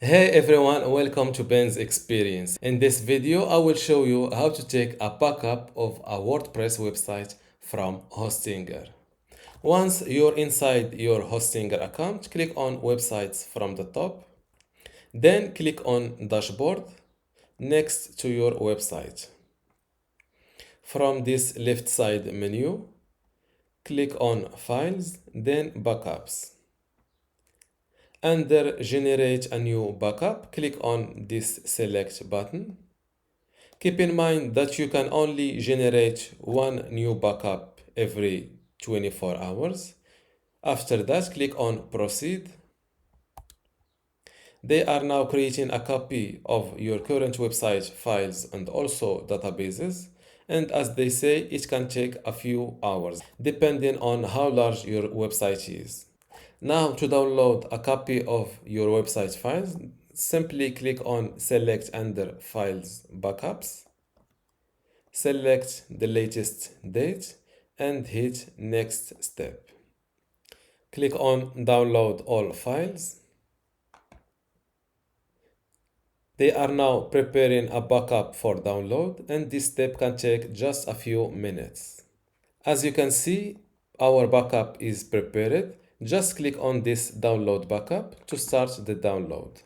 Hey everyone, welcome to Ben's Experience. In this video, I will show you how to take a backup of a WordPress website from Hostinger. Once you're inside your Hostinger account, click on Websites from the top. Then click on Dashboard next to your website. From this left side menu, click on Files, then Backups. Under Generate a new backup, click on this Select button. Keep in mind that you can only generate one new backup every 24 hours. After that, click on Proceed. They are now creating a copy of your current website files and also databases. And as they say, it can take a few hours, depending on how large your website is. Now, to download a copy of your website files, simply click on Select under Files Backups. Select the latest date and hit Next Step. Click on Download all files. They are now preparing a backup for download, and this step can take just a few minutes. As you can see, our backup is prepared. Just click on this download backup to start the download.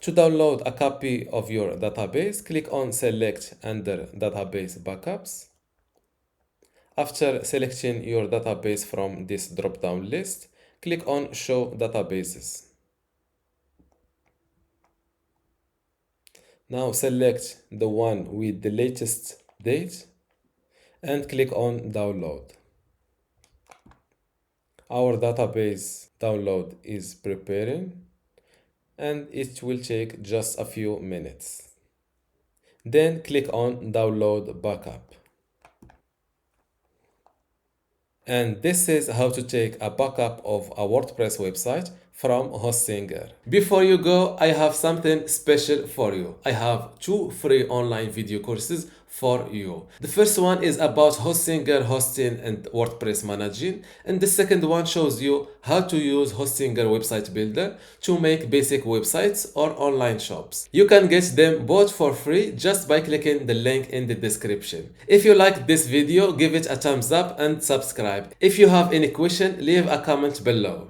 To download a copy of your database, click on Select under Database Backups. After selecting your database from this drop-down list, click on Show Databases. Now select the one with the latest date and click on Download. Our database download is preparing and it will take just a few minutes. Then click on Download Backup. And this is how to take a backup of a WordPress website from Hostinger. Before you go, I have something special for you. I have two free online video courses for you. The first one is about Hostinger hosting and WordPress managing, and the second one shows you how to use Hostinger website builder to make basic websites or online shops. You can get them both for free just by clicking the link in the description. If you like this video, give it a thumbs up and subscribe. If you have any question, leave a comment below.